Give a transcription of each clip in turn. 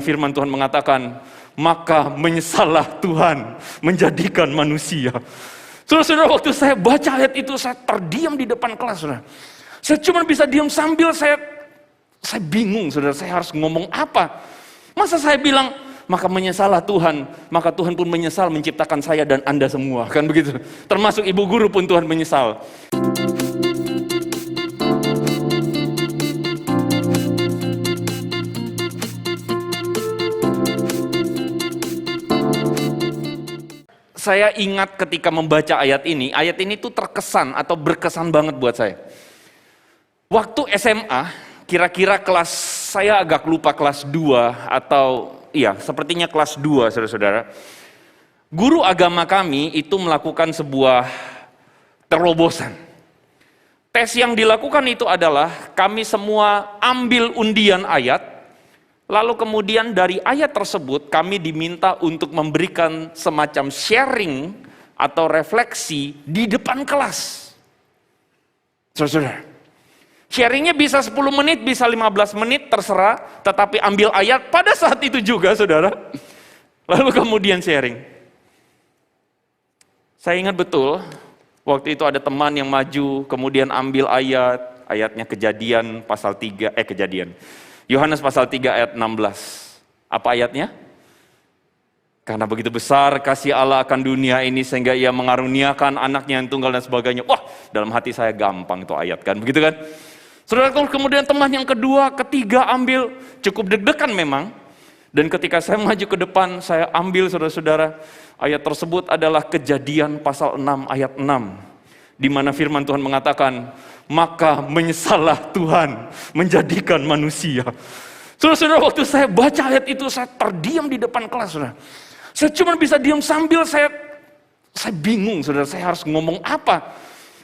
firman Tuhan mengatakan, maka menyesallah Tuhan menjadikan manusia. Saudara-saudara, waktu saya baca ayat itu, saya terdiam di depan kelas, saudara. Saya cuma bisa diam sambil saya bingung, saudara, saya harus ngomong apa. Masa saya bilang, maka menyesallah Tuhan, maka Tuhan pun menyesal menciptakan saya dan Anda semua, kan begitu. Termasuk ibu guru pun Tuhan menyesal. Saya ingat ketika membaca ayat ini tuh terkesan atau berkesan banget buat saya. Waktu SMA, kira-kira kelas, saya agak lupa kelas 2 atau, iya sepertinya kelas 2 saudara-saudara. Guru agama kami itu melakukan sebuah terobosan. Tes yang dilakukan itu adalah kami semua ambil undian ayat, lalu kemudian dari ayat tersebut kami diminta untuk memberikan semacam sharing atau refleksi di depan kelas. Saudara, sharingnya bisa 10 menit, bisa 15 menit, terserah, tetapi ambil ayat pada saat itu juga, saudara. Lalu kemudian sharing. Saya ingat betul, waktu itu ada teman yang maju, kemudian ambil ayatnya Kejadian pasal 3, Yohanes pasal 3 ayat 16. Apa ayatnya? Karena begitu besar kasih Allah akan dunia ini sehingga ia mengaruniakan anaknya yang tunggal dan sebagainya. Wah, dalam hati saya gampang itu ayat kan, begitu kan? Saudara, kemudian teman yang kedua, ketiga ambil, cukup deg-degan memang. Dan ketika saya maju ke depan, saya ambil saudara-saudara, ayat tersebut adalah Kejadian pasal 6 ayat 6. Di mana firman Tuhan mengatakan, maka menyesallah Tuhan menjadikan manusia. Saudara-saudara, waktu saya baca ayat itu, saya terdiam di depan kelas, saudara. Saya cuma bisa diam sambil saya bingung, saudara, saya harus ngomong apa.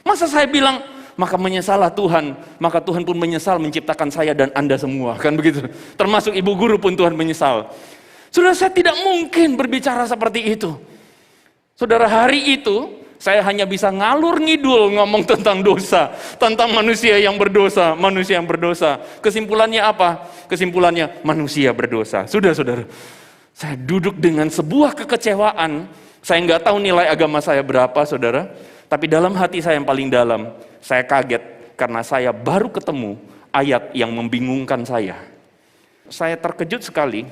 Masa saya bilang, maka menyesallah Tuhan, maka Tuhan pun menyesal menciptakan saya dan Anda semua, kan begitu. Termasuk ibu guru pun Tuhan menyesal. Saudara, saya tidak mungkin berbicara seperti itu. Saudara, hari itu saya hanya bisa ngalur ngidul ngomong tentang dosa, tentang manusia yang berdosa, manusia yang berdosa. Kesimpulannya apa? Kesimpulannya manusia berdosa. Sudah, saudara. Saya duduk dengan sebuah kekecewaan. Saya nggak tahu nilai agama saya berapa, saudara. Tapi dalam hati saya yang paling dalam, saya kaget karena saya baru ketemu ayat yang membingungkan saya. Saya terkejut sekali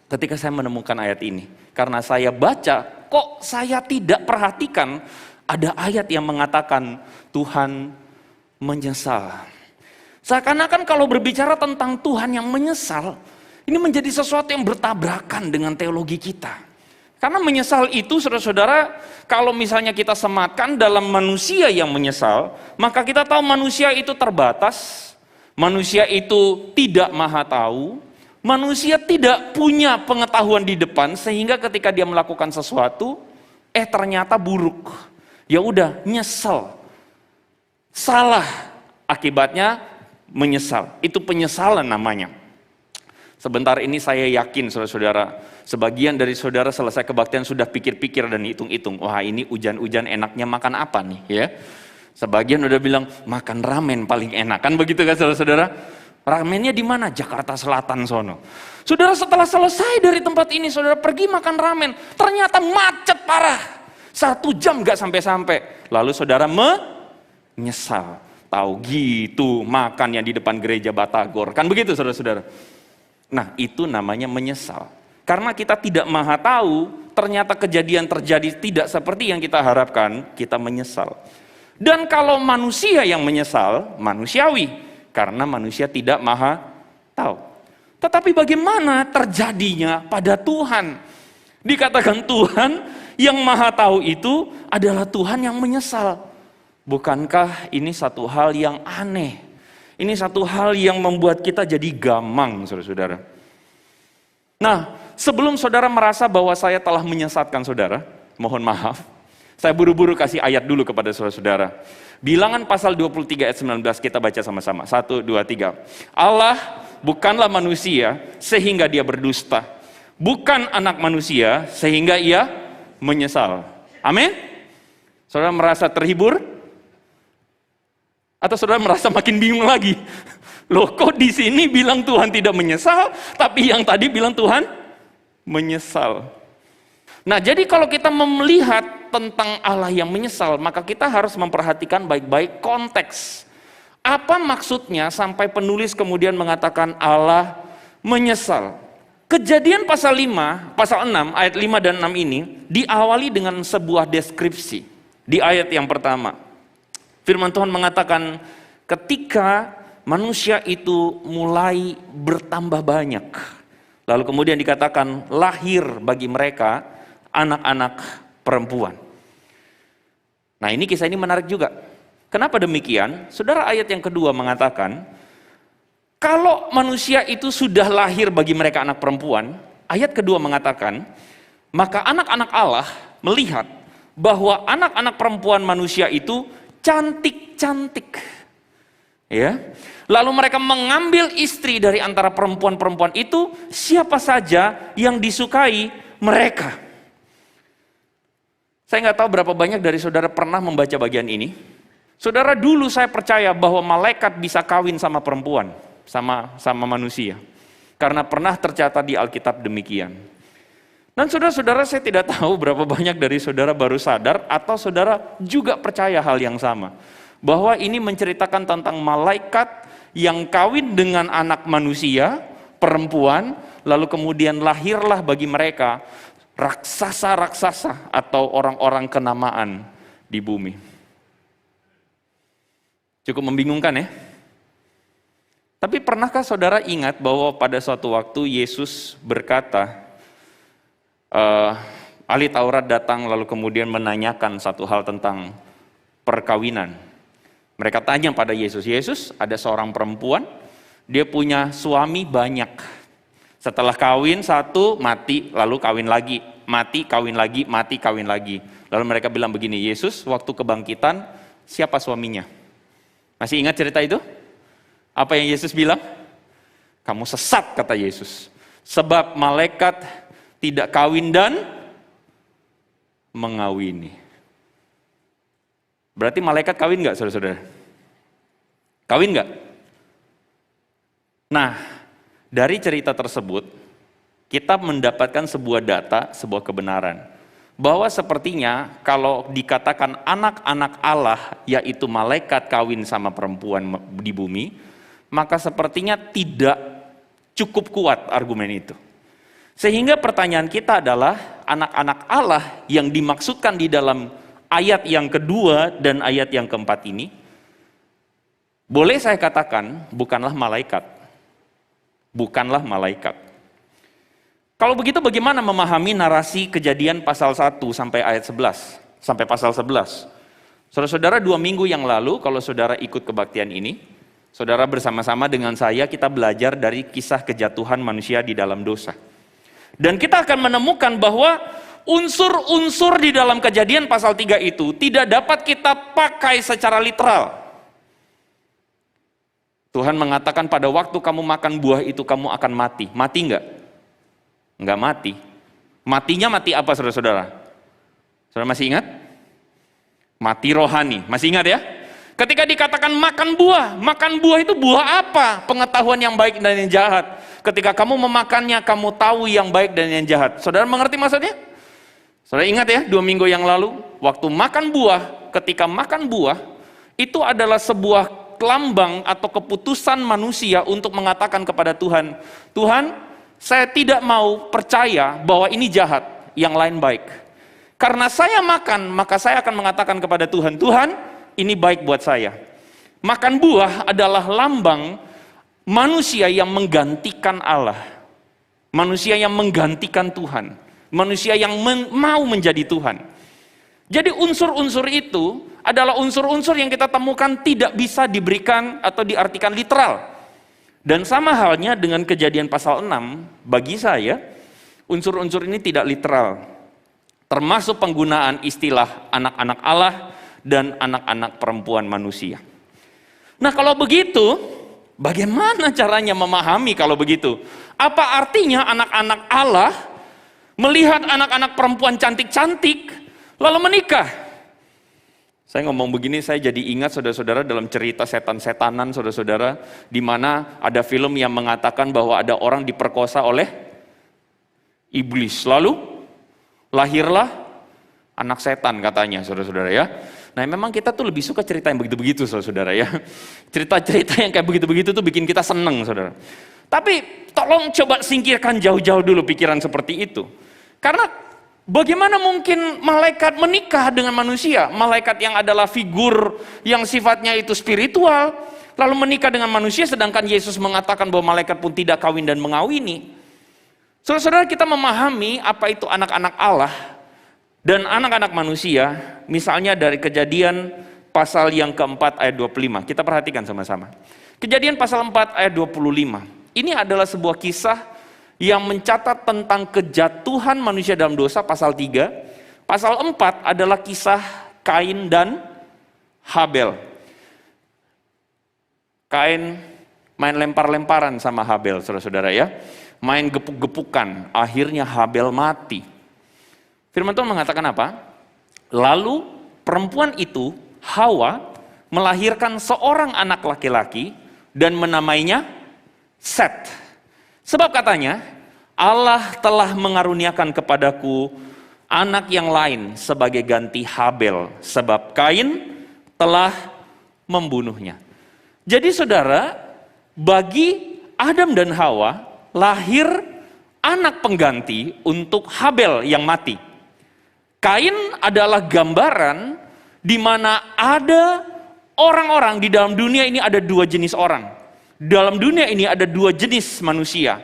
ketika saya menemukan ayat ini. Karena saya baca, kok saya tidak perhatikan ada ayat yang mengatakan Tuhan menyesal. Seakan-akan kalau berbicara tentang Tuhan yang menyesal, ini menjadi sesuatu yang bertabrakan dengan teologi kita. Karena menyesal itu, saudara-saudara, kalau misalnya kita sematkan dalam manusia yang menyesal, maka kita tahu manusia itu terbatas, manusia itu tidak maha tahu, manusia tidak punya pengetahuan di depan, sehingga ketika dia melakukan sesuatu, ternyata buruk. Ya udah, nyesel. Salah, akibatnya menyesal. Itu penyesalan namanya. Sebentar ini saya yakin saudara-saudara, sebagian dari saudara selesai kebaktian sudah pikir-pikir dan hitung-hitung. Wah, ini hujan-hujan enaknya makan apa nih ya. Sebagian udah bilang makan ramen paling enak, kan begitu kan saudara-saudara? Ramennya di mana? Jakarta Selatan sono. Saudara, setelah selesai dari tempat ini, saudara pergi makan ramen, ternyata macet parah. 1 jam gak sampai-sampai. Lalu saudara menyesal. Tahu gitu makan yang di depan gereja Batagor. Kan begitu saudara-saudara. Nah, itu namanya menyesal. Karena kita tidak maha tahu, ternyata kejadian terjadi tidak seperti yang kita harapkan, kita menyesal. Dan kalau manusia yang menyesal, manusiawi. Karena manusia tidak maha tahu. Tetapi bagaimana terjadinya pada Tuhan? Dikatakan Tuhan yang maha tahu itu adalah Tuhan yang menyesal. Bukankah ini satu hal yang aneh? Ini satu hal yang membuat kita jadi gamang, saudara-saudara. Nah, sebelum saudara merasa bahwa saya telah menyesatkan saudara, mohon maaf, saya buru-buru kasih ayat dulu kepada saudara-saudara. Bilangan pasal 23 ayat 19 kita baca sama-sama. 1, 2, 3. Allah bukanlah manusia sehingga dia berdusta. Bukan anak manusia sehingga ia menyesal. Amin? Saudara merasa terhibur? Atau saudara merasa makin bingung lagi? Loh, kok di sini bilang Tuhan tidak menyesal, tapi yang tadi bilang Tuhan menyesal. Nah, jadi kalau kita melihat tentang Allah yang menyesal, maka kita harus memperhatikan baik-baik konteks. Apa maksudnya sampai penulis kemudian mengatakan Allah menyesal? Kejadian pasal 5, pasal 6, ayat 5 dan 6 ini diawali dengan sebuah deskripsi. Di ayat yang pertama, firman Tuhan mengatakan ketika manusia itu mulai bertambah banyak, lalu kemudian dikatakan lahir bagi mereka anak-anak perempuan. Nah, ini kisah ini menarik juga. Kenapa demikian? Saudara, ayat yang kedua mengatakan kalau manusia itu sudah lahir bagi mereka anak perempuan, ayat kedua mengatakan maka anak-anak Allah melihat bahwa anak-anak perempuan manusia itu cantik-cantik. Ya. Lalu mereka mengambil istri dari antara perempuan-perempuan itu, siapa saja yang disukai mereka. Saya nggak tahu berapa banyak dari saudara pernah membaca bagian ini. Saudara, dulu saya percaya bahwa malaikat bisa kawin sama perempuan, sama manusia. Karena pernah tercatat di Alkitab demikian. Dan saudara-saudara, saya tidak tahu berapa banyak dari saudara baru sadar atau saudara juga percaya hal yang sama. Bahwa ini menceritakan tentang malaikat yang kawin dengan anak manusia, perempuan, lalu kemudian lahirlah bagi mereka raksasa-raksasa atau orang-orang kenamaan di bumi. Cukup membingungkan ya? Tapi pernahkah saudara ingat bahwa pada suatu waktu Yesus berkata, ahli Taurat datang lalu kemudian menanyakan satu hal tentang perkawinan. Mereka tanya pada Yesus, Yesus ada seorang perempuan, dia punya suami banyak. Setelah kawin satu, mati, lalu kawin lagi. Mati, kawin lagi, mati, kawin lagi. Lalu mereka bilang begini, Yesus waktu kebangkitan, siapa suaminya? Masih ingat cerita itu? Apa yang Yesus bilang? Kamu sesat, kata Yesus. Sebab malaikat tidak kawin dan mengawini. Berarti malaikat kawin nggak, saudara-saudara? Kawin nggak? Nah, dari cerita tersebut, kita mendapatkan sebuah data, sebuah kebenaran. Bahwa sepertinya kalau dikatakan anak-anak Allah, yaitu malaikat kawin sama perempuan di bumi, maka sepertinya tidak cukup kuat argumen itu. Sehingga pertanyaan kita adalah, anak-anak Allah yang dimaksudkan di dalam ayat yang kedua dan ayat yang keempat ini, boleh saya katakan bukanlah malaikat. Bukanlah malaikat. Kalau begitu bagaimana memahami narasi Kejadian pasal 1 sampai ayat 11, sampai pasal 11? Saudara-saudara, 2 minggu yang lalu kalau saudara ikut kebaktian ini, saudara bersama-sama dengan saya kita belajar dari kisah kejatuhan manusia di dalam dosa. Dan kita akan menemukan bahwa unsur-unsur di dalam Kejadian pasal 3 itu tidak dapat kita pakai secara literal. Tuhan mengatakan pada waktu kamu makan buah itu kamu akan mati. Mati enggak? Enggak mati. Matinya mati apa, saudara-saudara? Saudara masih ingat? Mati rohani. Masih ingat ya? Ketika dikatakan makan buah itu buah apa? Pengetahuan yang baik dan yang jahat. Ketika kamu memakannya, kamu tahu yang baik dan yang jahat. Saudara mengerti maksudnya? Saudara ingat ya, 2 minggu yang lalu, waktu makan buah, ketika makan buah, itu adalah sebuah lambang atau keputusan manusia untuk mengatakan kepada Tuhan, Tuhan, saya tidak mau percaya bahwa ini jahat, yang lain baik. Karena saya makan, maka saya akan mengatakan kepada Tuhan, Tuhan, ini baik buat saya. Makan buah adalah lambang manusia yang menggantikan Allah. Manusia yang menggantikan Tuhan. Manusia yang mau menjadi Tuhan. Jadi unsur-unsur itu adalah unsur-unsur yang kita temukan tidak bisa diberikan atau diartikan literal. Dan sama halnya dengan Kejadian pasal 6, bagi saya, unsur-unsur ini tidak literal. Termasuk penggunaan istilah anak-anak Allah dan anak-anak perempuan manusia. Nah kalau begitu, bagaimana caranya memahami kalau begitu? Apa artinya anak-anak Allah melihat anak-anak perempuan cantik-cantik, lalu menikah? Saya ngomong begini, saya jadi ingat saudara-saudara dalam cerita setan-setanan saudara-saudara, di mana ada film yang mengatakan bahwa ada orang diperkosa oleh iblis. Lalu lahirlah anak setan katanya saudara-saudara ya. Nah memang kita tuh lebih suka cerita yang begitu-begitu saudara-saudara ya. Cerita-cerita yang kayak begitu-begitu tuh bikin kita seneng saudara. Tapi tolong coba singkirkan jauh-jauh dulu pikiran seperti itu. Karena bagaimana mungkin malaikat menikah dengan manusia? Malaikat yang adalah figur yang sifatnya itu spiritual, lalu menikah dengan manusia, sedangkan Yesus mengatakan bahwa malaikat pun tidak kawin dan mengawini. Saudara-saudara, kita memahami apa itu anak-anak Allah dan anak-anak manusia, misalnya dari Kejadian pasal yang keempat ayat 25. Kita perhatikan sama-sama. Kejadian pasal 4 ayat 25. Ini adalah sebuah kisah yang mencatat tentang kejatuhan manusia dalam dosa, pasal 3. Pasal 4 adalah kisah Kain dan Habel. Kain main lempar-lemparan sama Habel, saudara-saudara ya. Main gepuk-gepukan, akhirnya Habel mati. Firman Tuhan mengatakan apa? Lalu perempuan itu, Hawa, melahirkan seorang anak laki-laki dan menamainya Set. Sebab katanya, Allah telah mengaruniakan kepadaku anak yang lain sebagai ganti Habel, sebab Kain telah membunuhnya. Jadi saudara, bagi Adam dan Hawa, lahir anak pengganti untuk Habel yang mati. Kain adalah gambaran di mana ada orang-orang di dalam dunia ini, ada dua jenis orang. Dalam dunia ini ada dua jenis manusia.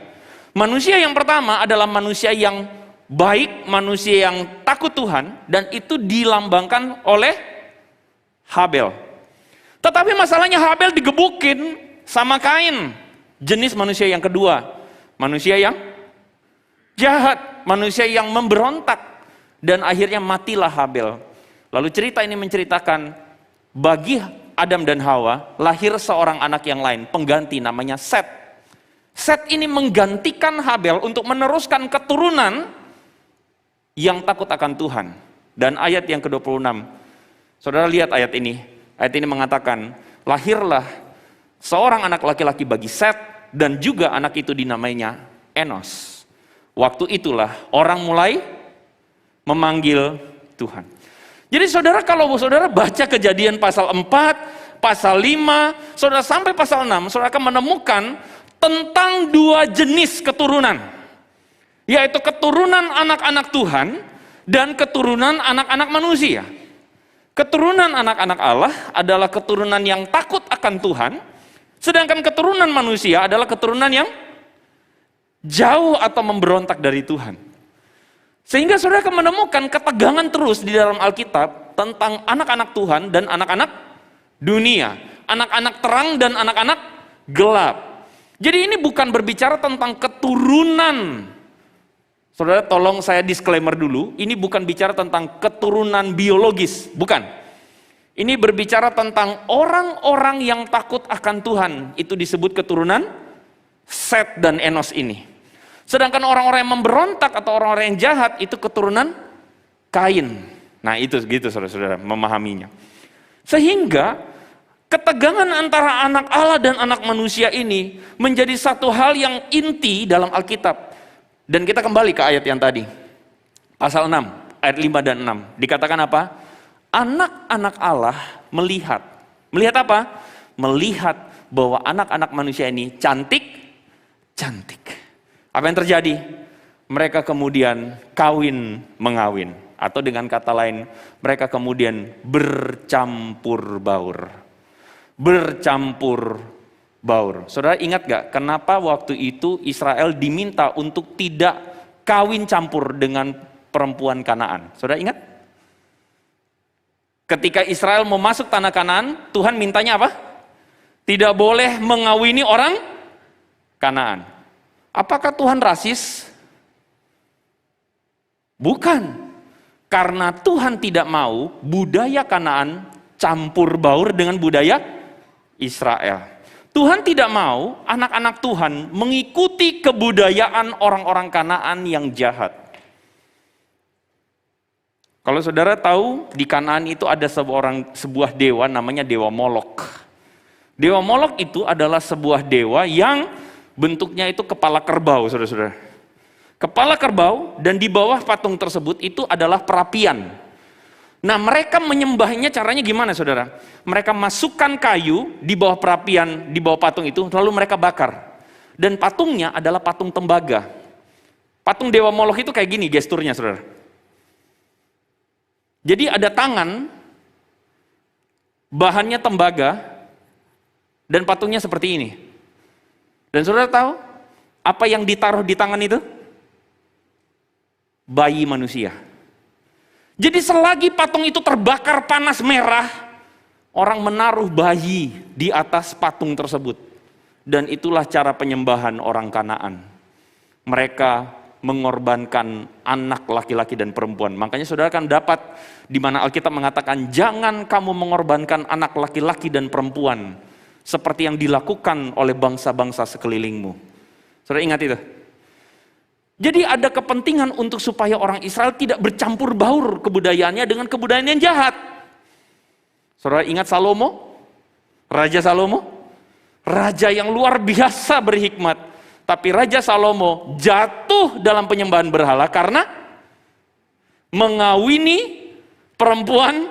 Manusia yang pertama adalah manusia yang baik, manusia yang takut Tuhan, dan itu dilambangkan oleh Habel. Tetapi masalahnya Habel digebukin sama Kain, jenis manusia yang kedua, manusia yang jahat, manusia yang memberontak, dan akhirnya matilah Habel. Lalu cerita ini menceritakan bagi Adam dan Hawa lahir seorang anak yang lain, pengganti namanya Set. Set ini menggantikan Habel untuk meneruskan keturunan yang takut akan Tuhan. Dan ayat yang ke-26, saudara lihat ayat ini. Ayat ini mengatakan, lahirlah seorang anak laki-laki bagi Set, dan juga anak itu dinamainya Enos. Waktu itulah orang mulai memanggil Tuhan. Jadi saudara, kalau saudara baca Kejadian pasal 4, pasal 5, saudara sampai pasal 6, saudara akan menemukan tentang dua jenis keturunan. Yaitu keturunan anak-anak Tuhan dan keturunan anak-anak manusia. Keturunan anak-anak Allah adalah keturunan yang takut akan Tuhan, sedangkan keturunan manusia adalah keturunan yang jauh atau memberontak dari Tuhan. Sehingga saudara akan menemukan ketegangan terus di dalam Alkitab tentang anak-anak Tuhan dan anak-anak dunia, anak-anak terang dan anak-anak gelap. Jadi ini bukan berbicara tentang keturunan. Saudara, tolong saya disclaimer dulu, ini bukan bicara tentang keturunan biologis, bukan. Ini berbicara tentang orang-orang yang takut akan Tuhan, itu disebut keturunan Set dan Enos ini. Sedangkan orang-orang yang memberontak atau orang-orang yang jahat itu keturunan Kain. Nah itu gitu saudara-saudara memahaminya. Sehingga ketegangan antara anak Allah dan anak manusia ini menjadi satu hal yang inti dalam Alkitab. Dan kita kembali ke ayat yang tadi. Pasal 6, ayat 5 dan 6. Dikatakan apa? Anak-anak Allah melihat. Melihat apa? Melihat bahwa anak-anak manusia ini cantik. Apa yang terjadi? Mereka kemudian kawin mengawin. Atau dengan kata lain, mereka kemudian bercampur baur. Bercampur baur. Saudara ingat gak kenapa waktu itu Israel diminta untuk tidak kawin campur dengan perempuan Kanaan? Saudara ingat? Ketika Israel mau masuk tanah Kanaan, Tuhan mintanya apa? Tidak boleh mengawini orang Kanaan. Apakah Tuhan rasis? Bukan. Karena Tuhan tidak mau budaya Kanaan campur baur dengan budaya Israel. Tuhan tidak mau anak-anak Tuhan mengikuti kebudayaan orang-orang Kanaan yang jahat. Kalau saudara tahu, di Kanaan itu ada sebuah dewa namanya Dewa Molok. Dewa Molok itu adalah sebuah dewa yang bentuknya itu kepala kerbau, saudara-saudara. Kepala kerbau, dan di bawah patung tersebut itu adalah perapian. Nah, mereka menyembahnya caranya gimana, saudara? Mereka masukkan kayu di bawah perapian, di bawah patung itu, lalu mereka bakar. Dan patungnya adalah patung tembaga. Patung Dewa Molok itu kayak gini gesturnya, saudara. Jadi ada tangan, bahannya tembaga, dan patungnya seperti ini. Dan saudara tahu, apa yang ditaruh di tangan itu? Bayi manusia. Jadi selagi patung itu terbakar panas merah, orang menaruh bayi di atas patung tersebut. Dan itulah cara penyembahan orang Kanaan. Mereka mengorbankan anak laki-laki dan perempuan. Makanya saudara kan dapat di mana Alkitab mengatakan, jangan kamu mengorbankan anak laki-laki dan perempuan seperti yang dilakukan oleh bangsa-bangsa sekelilingmu. Saudara ingat itu? Jadi ada kepentingan untuk supaya orang Israel tidak bercampur baur kebudayaannya dengan kebudayaan yang jahat. Saudara ingat Salomo? Raja Salomo? Raja yang luar biasa berhikmat. Tapi Raja Salomo jatuh dalam penyembahan berhala karena mengawini perempuan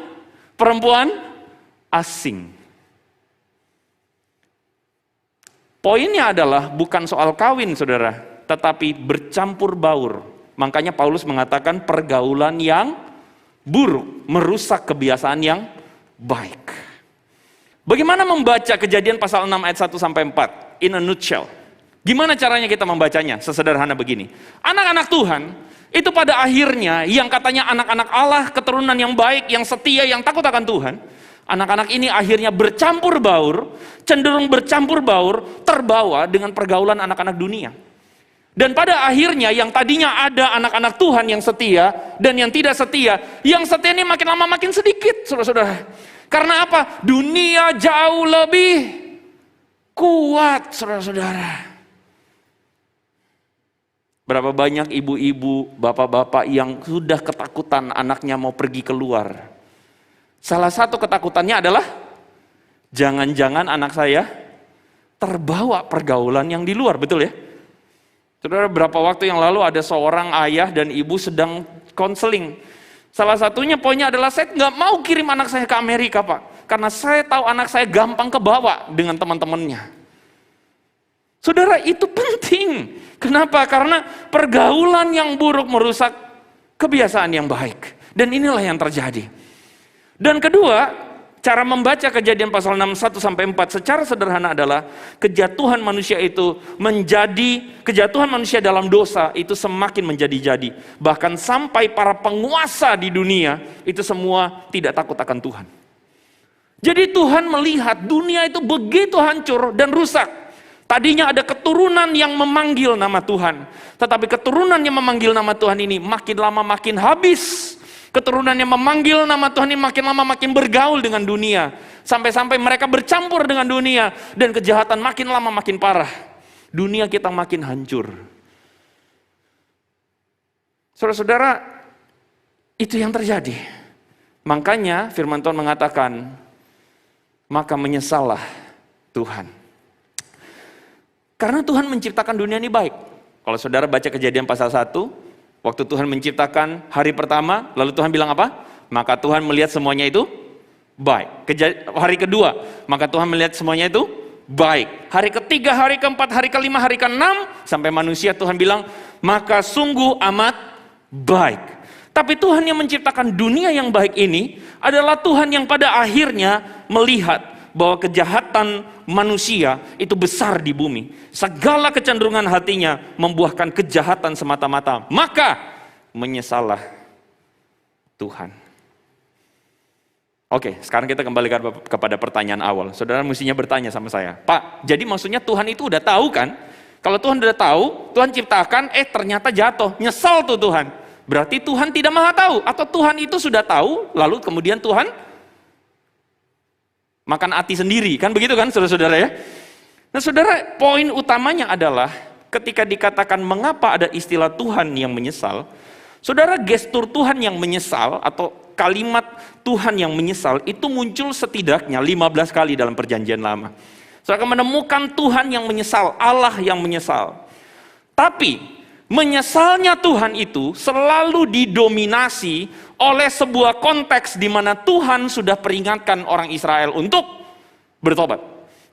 asing. Poinnya adalah bukan soal kawin, saudara, tetapi bercampur baur. Makanya Paulus mengatakan pergaulan yang buruk merusak kebiasaan yang baik. Bagaimana membaca Kejadian pasal 6 ayat 1 sampai 4 in a nutshell? Gimana caranya kita membacanya? Sesederhana begini. Anak-anak Tuhan itu pada akhirnya yang katanya anak-anak Allah, keturunan yang baik, yang setia, yang takut akan Tuhan. Anak-anak ini akhirnya bercampur baur, cenderung bercampur baur, terbawa dengan pergaulan anak-anak dunia. Dan pada akhirnya yang tadinya ada anak-anak Tuhan yang setia dan yang tidak setia, yang setia ini makin lama makin sedikit, saudara-saudara. Karena apa? Dunia jauh lebih kuat, saudara-saudara. Berapa banyak ibu-ibu, bapak-bapak yang sudah ketakutan anaknya mau pergi keluar. Salah satu ketakutannya adalah, jangan-jangan anak saya terbawa pergaulan yang di luar, betul ya? Saudara, berapa waktu yang lalu ada seorang ayah dan ibu sedang konseling. Salah satunya poinnya adalah, saya nggak mau kirim anak saya ke Amerika, Pak. Karena saya tahu anak saya gampang kebawa dengan teman-temannya. Saudara, itu penting. Kenapa? Karena pergaulan yang buruk merusak kebiasaan yang baik. Dan inilah yang terjadi. Dan kedua, cara membaca Kejadian pasal 6, 1 sampai 4 secara sederhana adalah kejatuhan manusia dalam dosa itu semakin menjadi-jadi. Bahkan sampai para penguasa di dunia itu semua tidak takut akan Tuhan. Jadi Tuhan melihat dunia itu begitu hancur dan rusak. Tadinya ada keturunan yang memanggil nama Tuhan. Tetapi keturunan yang memanggil nama Tuhan ini makin lama makin habis. Keturunan yang memanggil nama Tuhan ini makin lama makin bergaul dengan dunia. Sampai-sampai mereka bercampur dengan dunia. Dan kejahatan makin lama makin parah. Dunia kita makin hancur. Saudara-saudara, itu yang terjadi. Makanya firman Tuhan mengatakan, maka menyesallah Tuhan. Karena Tuhan menciptakan dunia ini baik. Kalau saudara baca Kejadian pasal 1, waktu Tuhan menciptakan hari pertama, lalu Tuhan bilang apa? Maka Tuhan melihat semuanya itu baik. Hari kedua, maka Tuhan melihat semuanya itu baik. Hari ketiga, hari keempat, hari kelima, hari keenam, sampai manusia Tuhan bilang, maka sungguh amat baik. Tapi Tuhan yang menciptakan dunia yang baik ini adalah Tuhan yang pada akhirnya melihat bahwa kejahatan manusia itu besar di bumi. Segala kecenderungan hatinya membuahkan kejahatan semata-mata. Maka menyesallah Tuhan. Oke, sekarang kita kembali kepada pertanyaan awal. Saudara mestinya bertanya sama saya, Pak, jadi maksudnya Tuhan itu udah tahu kan? Kalau Tuhan udah tahu, Tuhan ciptakan, ternyata jatuh. Nyesal tuh Tuhan. Berarti Tuhan tidak maha tahu. Atau Tuhan itu sudah tahu, lalu kemudian Tuhan makan hati sendiri, kan begitu kan saudara-saudara ya? Nah saudara, poin utamanya adalah ketika dikatakan mengapa ada istilah Tuhan yang menyesal, Saudara, gestur Tuhan yang menyesal atau kalimat Tuhan yang menyesal itu muncul setidaknya 15 kali dalam perjanjian lama. Saudara akan menemukan Tuhan yang menyesal, Allah yang menyesal. Tapi menyesalnya Tuhan itu selalu didominasi oleh sebuah konteks di mana Tuhan sudah peringatkan orang Israel untuk bertobat.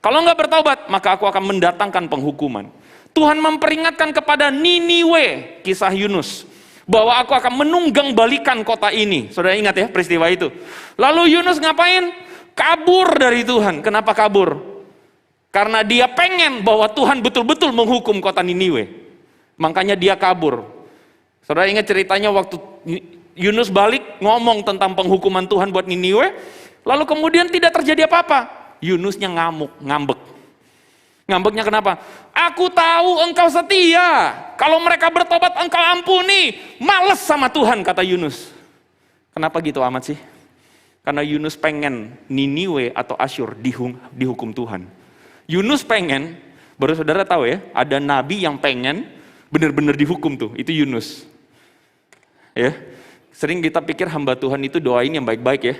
Kalau nggak bertobat, maka aku akan mendatangkan penghukuman. Tuhan memperingatkan kepada Niniwe, kisah Yunus, bahwa aku akan menunggang balikan kota ini. Saudara ingat ya peristiwa itu. Lalu Yunus ngapain? Kabur dari Tuhan. Kenapa kabur? Karena dia pengen bahwa Tuhan betul-betul menghukum kota Niniwe. Makanya dia kabur. Saudara ingat ceritanya waktu Yunus balik ngomong tentang penghukuman Tuhan buat Niniwe, lalu kemudian tidak terjadi apa-apa. Yunusnya ngambek. Ngambeknya kenapa? Aku tahu engkau setia. Kalau mereka bertobat engkau ampuni. Males sama Tuhan, kata Yunus. Kenapa gitu amat sih? Karena Yunus pengen Niniwe atau Asyur dihukum Tuhan. Yunus pengen, baru saudara tahu ya, ada nabi yang pengen benar-benar dihukum tuh, itu Yunus. Ya, sering kita pikir hamba Tuhan itu doain yang baik-baik ya.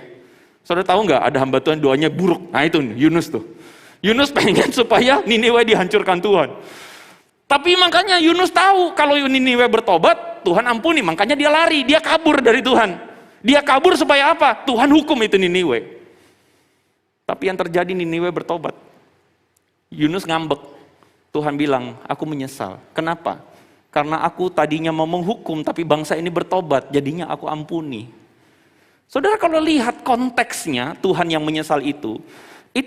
Saudara tahu nggak ada hamba Tuhan doanya buruk? Nah itu Yunus tuh. Yunus pengen supaya Niniwe dihancurkan Tuhan. Tapi makanya Yunus tahu kalau Niniwe bertobat, Tuhan ampuni. Makanya dia lari, dia kabur dari Tuhan. Dia kabur supaya apa? Tuhan hukum itu Niniwe. Tapi yang terjadi Niniwe bertobat. Yunus ngambek. Tuhan bilang, aku menyesal. Kenapa? Karena aku tadinya mau menghukum, tapi bangsa ini bertobat, jadinya aku ampuni. Saudara kalau lihat konteksnya Tuhan yang menyesal itu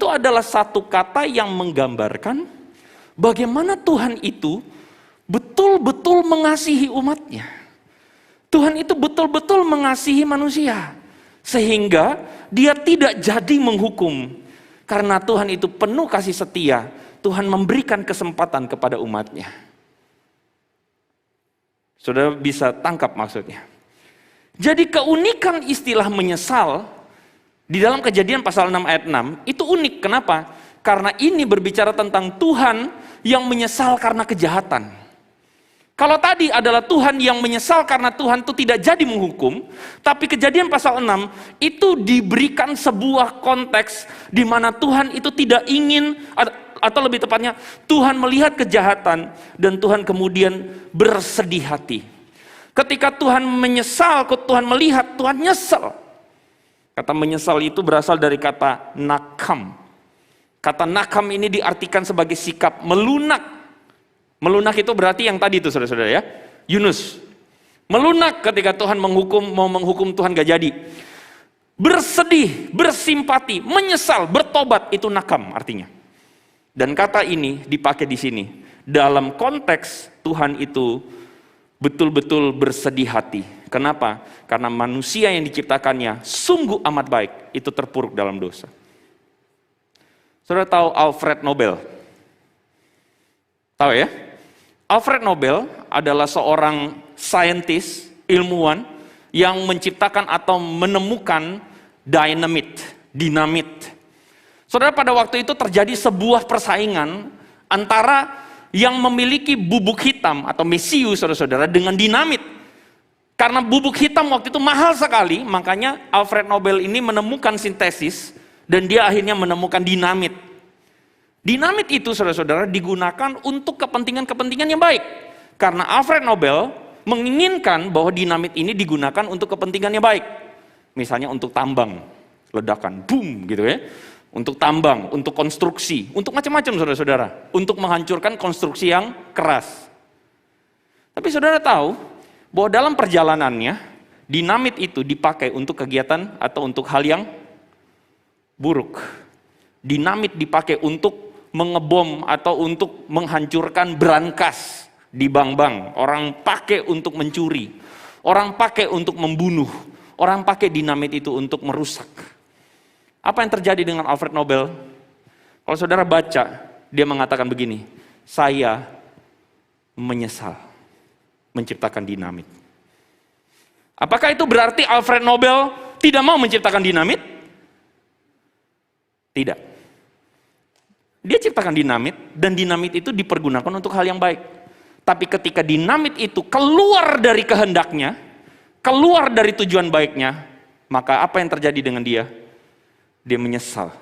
adalah satu kata yang menggambarkan bagaimana Tuhan itu betul-betul mengasihi umatnya. Tuhan itu betul-betul mengasihi manusia. Sehingga dia tidak jadi menghukum. Karena Tuhan itu penuh kasih setia, Tuhan memberikan kesempatan kepada umatnya. Saudara bisa tangkap maksudnya. Jadi keunikan istilah menyesal di dalam Kejadian pasal 6 ayat 6 itu unik. Kenapa? Karena ini berbicara tentang Tuhan yang menyesal karena kejahatan. Kalau tadi adalah Tuhan yang menyesal karena Tuhan itu tidak jadi menghukum, tapi Kejadian pasal 6 itu diberikan sebuah konteks di mana Tuhan itu tidak ingin, atau lebih tepatnya Tuhan melihat kejahatan dan Tuhan kemudian bersedih hati. Ketika Tuhan menyesal, Tuhan melihat, Tuhan nyesel. Kata menyesal itu berasal dari kata nakam. Kata nakam ini diartikan sebagai sikap melunak. Melunak itu berarti yang tadi itu saudara-saudara ya. Yunus. Melunak ketika Tuhan mau menghukum Tuhan gak jadi. Bersedih, bersimpati, menyesal, bertobat, itu nakam artinya. Dan kata ini dipakai di sini. Dalam konteks Tuhan itu betul-betul bersedih hati. Kenapa? Karena manusia yang diciptakannya sungguh amat baik, itu terpuruk dalam dosa. Saudara tahu Alfred Nobel? Tahu ya? Alfred Nobel adalah seorang saintis, ilmuwan yang menciptakan atau menemukan dinamit. Saudara, pada waktu itu terjadi sebuah persaingan antara yang memiliki bubuk hitam atau mesiu saudara-saudara dengan dinamit. Karena bubuk hitam waktu itu mahal sekali, makanya Alfred Nobel ini menemukan sintesis dan dia akhirnya menemukan dinamit. Dinamit itu saudara-saudara digunakan untuk kepentingan-kepentingan yang baik. Karena Alfred Nobel menginginkan bahwa dinamit ini digunakan untuk kepentingan yang baik. Misalnya untuk tambang, ledakan, boom gitu ya. Untuk tambang, untuk konstruksi, untuk macam-macam saudara-saudara. Untuk menghancurkan konstruksi yang keras. Tapi saudara tahu bahwa dalam perjalanannya, dinamit itu dipakai untuk kegiatan atau untuk hal yang buruk. Dinamit dipakai untuk mengebom atau untuk menghancurkan brankas di bank-bank. Orang pakai untuk mencuri. Orang pakai untuk membunuh. Orang pakai dinamit itu untuk merusak. Apa yang terjadi dengan Alfred Nobel? Kalau saudara baca, dia mengatakan begini, saya menyesal menciptakan dinamit. Apakah itu berarti Alfred Nobel tidak mau menciptakan dinamit? Tidak. Dia ciptakan dinamit, dan dinamit itu dipergunakan untuk hal yang baik. Tapi ketika dinamit itu keluar dari kehendaknya, keluar dari tujuan baiknya, maka apa yang terjadi dengan dia? Dia menyesal.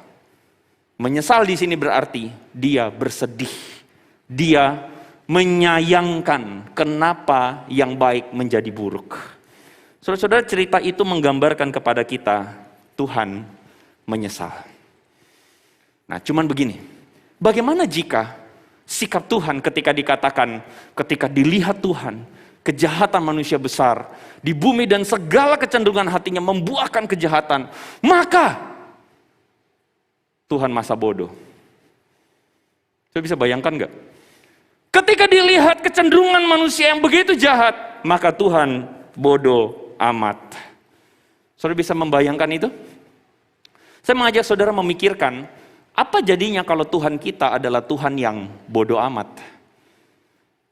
Menyesal di sini berarti dia bersedih. Dia menyayangkan kenapa yang baik menjadi buruk. Saudara-saudara, cerita itu menggambarkan kepada kita Tuhan menyesal. Nah, cuman begini. Bagaimana jika sikap Tuhan ketika dikatakan, ketika dilihat Tuhan, kejahatan manusia besar di bumi dan segala kecenderungan hatinya membuahkan kejahatan, maka Tuhan masa bodoh. Saya bisa bayangkan nggak? Ketika dilihat kecenderungan manusia yang begitu jahat, maka Tuhan bodoh amat. Saudara bisa membayangkan itu? Saya mengajak saudara memikirkan, apa jadinya kalau Tuhan kita adalah Tuhan yang bodoh amat?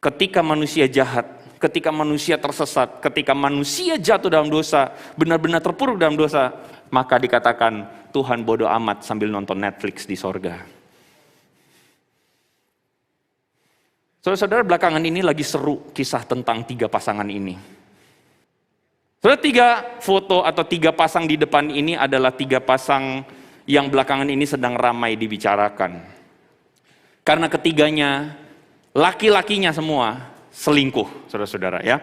Ketika manusia jahat, ketika manusia tersesat, ketika manusia jatuh dalam dosa, benar-benar terpuruk dalam dosa, maka dikatakan Tuhan bodoh amat sambil nonton Netflix di sorga. Saudara-saudara, belakangan ini lagi seru kisah tentang 3 pasangan ini. Saudara, 3 foto atau 3 pasang di depan ini adalah 3 pasang yang belakangan ini sedang ramai dibicarakan. Karena ketiganya, laki-lakinya semua selingkuh, saudara-saudara ya.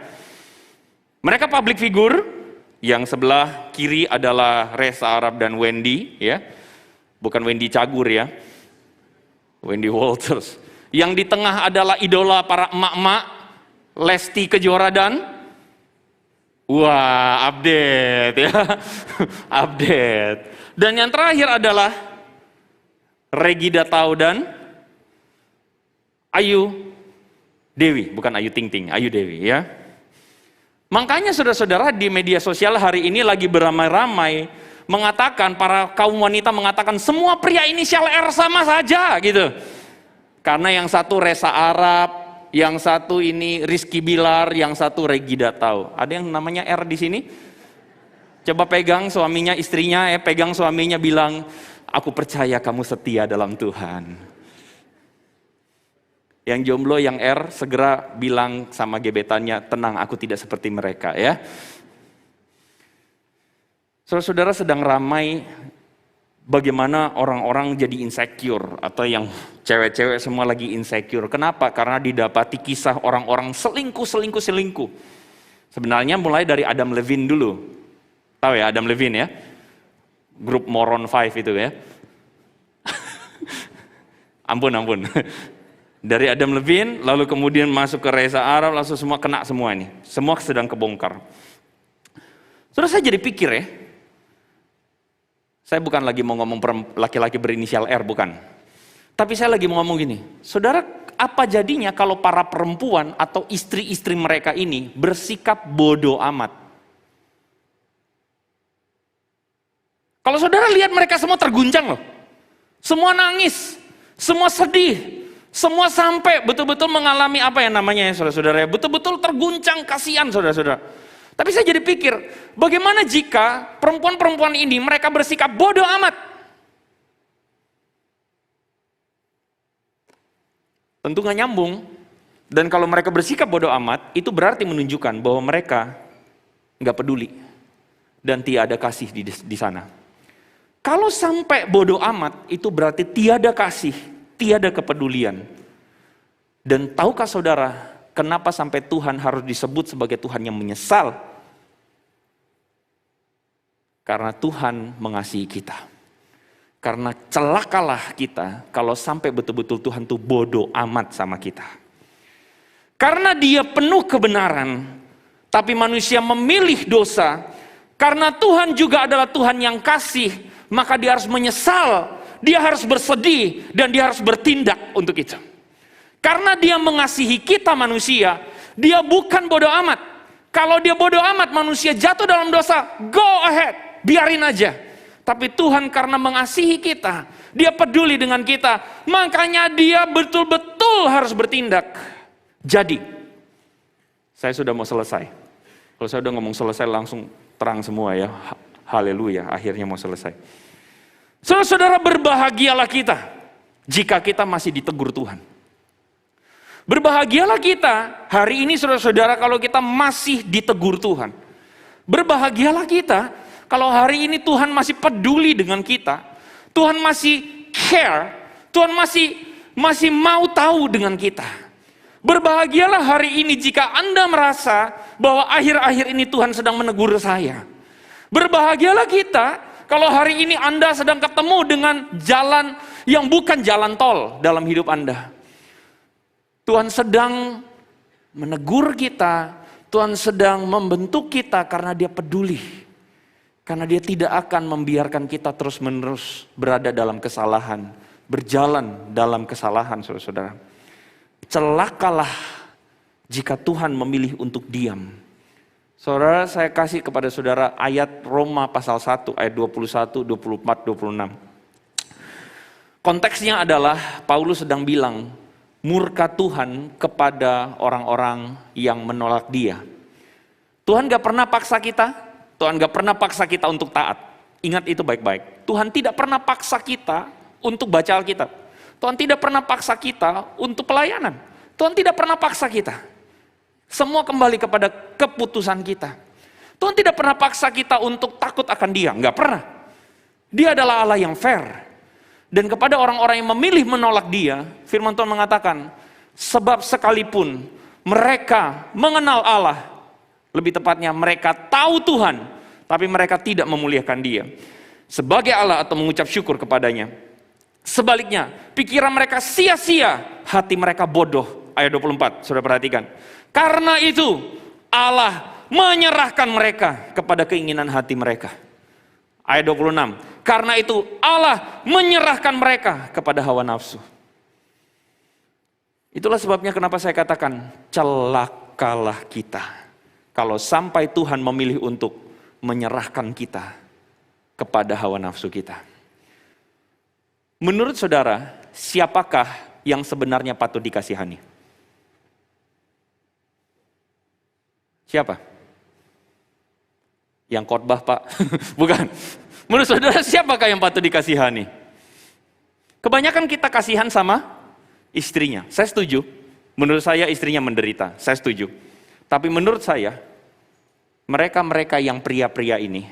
Mereka public figure, yang sebelah kiri adalah Reza Arab dan Wendy ya. Bukan Wendy Cagur ya. Wendy Walters. Yang di tengah adalah idola para emak-emak, Lesti Kejora dan wah, update ya. Update. Dan yang terakhir adalah Regida Tau dan Ayu Dewi, bukan Ayu Ting Ting, Ayu Dewi ya. Makanya saudara-saudara di media sosial hari ini lagi beramai-ramai mengatakan, para kaum wanita mengatakan semua pria inisial R sama saja gitu. Karena yang satu Reza Arab, yang satu ini Rizky Bilar, yang satu Regida Tau. Ada yang namanya R di sini? Coba pegang suaminya, istrinya pegang suaminya, bilang, aku percaya kamu setia dalam Tuhan. Yang jomblo, yang R, segera bilang sama gebetannya, tenang, aku tidak seperti mereka ya. Saudara-saudara, sedang ramai bagaimana orang-orang jadi insecure, atau yang cewek-cewek semua lagi insecure. Kenapa? Karena didapati kisah orang-orang selingkuh. Sebenarnya mulai dari Adam Levine dulu. Tahu ya Adam Levine ya? Grup Moron 5 itu ya. Ampun. Dari Adam Levine, lalu kemudian masuk ke Reza Arab, langsung semua kena semua ini. Semua sedang kebongkar. Saudara, saya jadi pikir ya. Saya bukan lagi mau ngomong laki-laki berinisial R, bukan. Tapi saya lagi mau ngomong gini. Saudara, apa jadinya kalau para perempuan atau istri-istri mereka ini bersikap bodoh amat? Kalau saudara lihat mereka semua terguncang loh. Semua nangis, semua sedih. Semua sampai betul-betul mengalami apa yang namanya ya saudara-saudara, betul-betul terguncang, kasihan saudara-saudara. Tapi saya jadi pikir, bagaimana jika perempuan-perempuan ini mereka bersikap bodoh amat? Tentu gak nyambung. Dan kalau mereka bersikap bodoh amat, itu berarti menunjukkan bahwa mereka gak peduli dan tiada kasih di sana. Kalau sampai bodoh amat, itu berarti tiada kasih, tiada kepedulian. Dan tahukah saudara, kenapa sampai Tuhan harus disebut sebagai Tuhan yang menyesal? Karena Tuhan mengasihi kita. Karena celakalah kita kalau sampai betul-betul Tuhan tuh bodoh amat sama kita. Karena dia penuh kebenaran, tapi manusia memilih dosa. Karena Tuhan juga adalah Tuhan yang kasih, maka dia harus menyesal. Dia harus bersedih dan dia harus bertindak untuk itu. Karena dia mengasihi kita manusia, dia bukan bodoh amat. Kalau dia bodoh amat, manusia jatuh dalam dosa, go ahead, biarin aja. Tapi Tuhan karena mengasihi kita, dia peduli dengan kita, makanya dia betul-betul harus bertindak. Jadi, saya sudah mau selesai. Kalau saya udah ngomong selesai langsung terang semua ya. Haleluya, akhirnya mau selesai. Saudara-saudara, berbahagialah kita jika kita masih ditegur Tuhan. Berbahagialah kita hari ini saudara-saudara kalau kita masih ditegur Tuhan. Berbahagialah kita kalau hari ini Tuhan masih peduli dengan kita. Tuhan masih care, Tuhan masih mau tahu dengan kita. Berbahagialah hari ini jika Anda merasa bahwa akhir-akhir ini Tuhan sedang menegur saya. Berbahagialah kita kalau hari ini Anda sedang ketemu dengan jalan yang bukan jalan tol dalam hidup Anda. Tuhan sedang menegur kita, Tuhan sedang membentuk kita karena Dia peduli. Karena Dia tidak akan membiarkan kita terus-menerus berada dalam kesalahan, berjalan dalam kesalahan, saudara-saudara. Celakalah jika Tuhan memilih untuk diam. Saudara, saya kasih kepada saudara ayat Roma pasal 1, ayat 21, 24, 26. Konteksnya adalah Paulus sedang bilang, murka Tuhan kepada orang-orang yang menolak Dia. Tuhan gak pernah paksa kita, Tuhan gak pernah paksa kita untuk taat. Ingat itu baik-baik. Tuhan tidak pernah paksa kita untuk baca Alkitab. Tuhan tidak pernah paksa kita untuk pelayanan. Tuhan tidak pernah paksa kita. Semua kembali kepada keputusan kita. Tuhan tidak pernah paksa kita untuk takut akan Dia, gak pernah. Dia adalah Allah yang fair. Dan kepada orang-orang yang memilih menolak Dia, firman Tuhan mengatakan, sebab sekalipun mereka mengenal Allah, lebih tepatnya mereka tahu Tuhan, tapi mereka tidak memuliakan Dia sebagai Allah atau mengucap syukur kepadanya. Sebaliknya, pikiran mereka sia-sia, hati mereka bodoh. Ayat 24, saudara perhatikan. Karena itu, Allah menyerahkan mereka kepada keinginan hati mereka. Ayat 26, karena itu Allah menyerahkan mereka kepada hawa nafsu. Itulah sebabnya kenapa saya katakan, celakalah kita kalau sampai Tuhan memilih untuk menyerahkan kita kepada hawa nafsu kita. Menurut saudara, siapakah yang sebenarnya patut dikasihani? Siapa? Yang khotbah, Pak? Bukan. Menurut saudara, siapakah yang patut dikasihani? Kebanyakan kita kasihan sama istrinya. Saya setuju. Menurut saya istrinya menderita. Saya setuju. Tapi menurut saya, mereka-mereka yang pria-pria ini,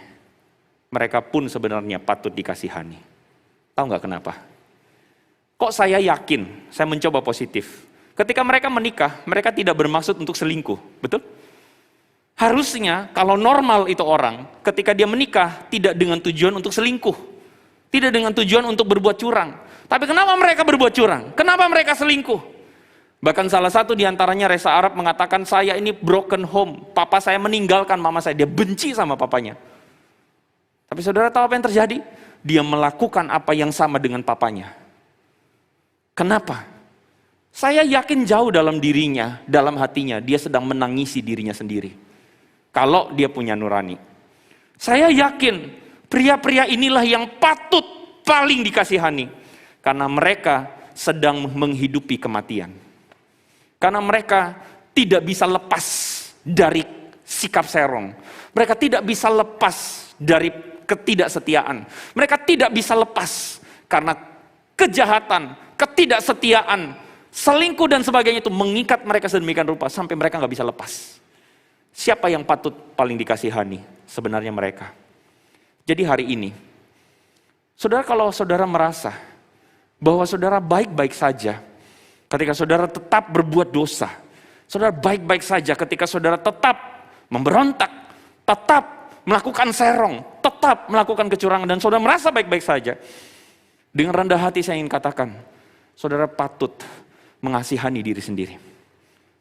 mereka pun sebenarnya patut dikasihani. Tahu nggak kenapa? Kok saya yakin, saya mencoba positif. Ketika mereka menikah, mereka tidak bermaksud untuk selingkuh. Betul? Harusnya kalau normal itu orang, ketika dia menikah tidak dengan tujuan untuk selingkuh. Tidak dengan tujuan untuk berbuat curang. Tapi kenapa mereka berbuat curang? Kenapa mereka selingkuh? Bahkan salah satu diantaranya Reza Arab mengatakan, saya ini broken home. Papa saya meninggalkan mama saya. Dia benci sama papanya. Tapi saudara tahu apa yang terjadi? Dia melakukan apa yang sama dengan papanya. Kenapa? Saya yakin jauh dalam dirinya, dalam hatinya, dia sedang menangisi dirinya sendiri. Kalau dia punya nurani. Saya yakin pria-pria inilah yang patut paling dikasihani. Karena mereka sedang menghidupi kematian. Karena mereka tidak bisa lepas dari sikap serong. Mereka tidak bisa lepas dari ketidaksetiaan. Mereka tidak bisa lepas karena kejahatan, ketidaksetiaan, selingkuh dan sebagainya itu mengikat mereka sedemikian rupa sampai mereka nggak bisa lepas. Siapa yang patut paling dikasihani? Sebenarnya mereka. Jadi hari ini, saudara, kalau saudara merasa bahwa saudara baik-baik saja ketika saudara tetap berbuat dosa, saudara baik-baik saja ketika saudara tetap memberontak, tetap melakukan serong, tetap melakukan kecurangan, dan saudara merasa baik-baik saja, dengan rendah hati saya ingin katakan, saudara patut mengasihani diri sendiri.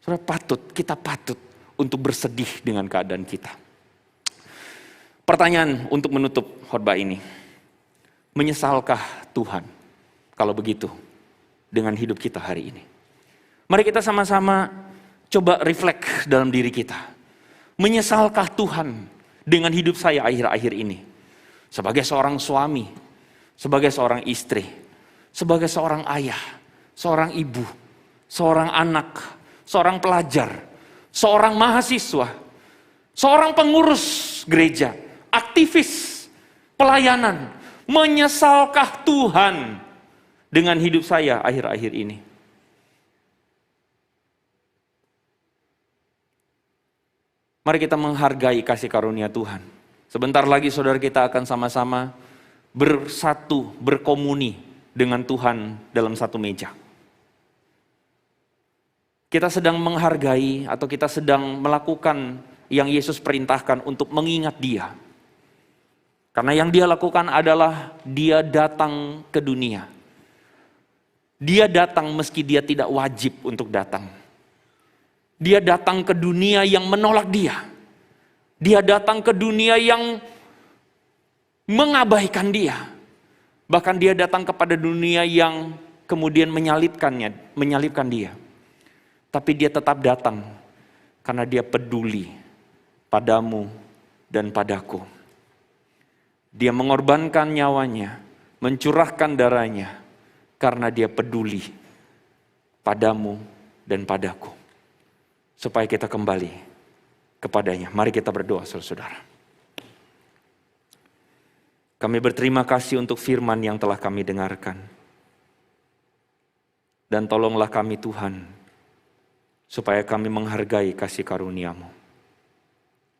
Saudara patut, kita patut untuk bersedih dengan keadaan kita. Pertanyaan untuk menutup khotbah ini. Menyesalkah Tuhan kalau begitu dengan hidup kita hari ini? Mari kita sama-sama coba refleks dalam diri kita. Menyesalkah Tuhan dengan hidup saya akhir-akhir ini? Sebagai seorang suami, sebagai seorang istri, sebagai seorang ayah, seorang ibu, seorang anak, seorang pelajar, seorang mahasiswa, seorang pengurus gereja, aktivis, pelayanan. Menyesalkah Tuhan dengan hidup saya akhir-akhir ini? Mari kita menghargai kasih karunia Tuhan. Sebentar lagi saudara kita akan sama-sama bersatu, berkomuni dengan Tuhan dalam satu meja. Kita sedang menghargai atau kita sedang melakukan yang Yesus perintahkan untuk mengingat Dia. Karena yang Dia lakukan adalah Dia datang ke dunia. Dia datang meski Dia tidak wajib untuk datang. Dia datang ke dunia yang menolak Dia. Dia datang ke dunia yang mengabaikan Dia. Bahkan Dia datang kepada dunia yang kemudian menyalibkan Dia. Tapi Dia tetap datang karena Dia peduli padamu dan padaku. Dia mengorbankan nyawanya, mencurahkan darahnya karena Dia peduli padamu dan padaku. Supaya kita kembali kepadanya. Mari kita berdoa, saudara-saudara. Kami berterima kasih untuk firman yang telah kami dengarkan. Dan tolonglah kami Tuhan, supaya kami menghargai kasih karunia-Mu.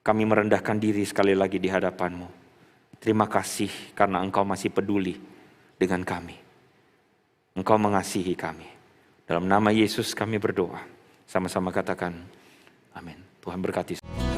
Kami merendahkan diri sekali lagi di hadapan-Mu. Terima kasih karena Engkau masih peduli dengan kami. Engkau mengasihi kami. Dalam nama Yesus kami berdoa. Sama-sama katakan, amin. Tuhan berkati.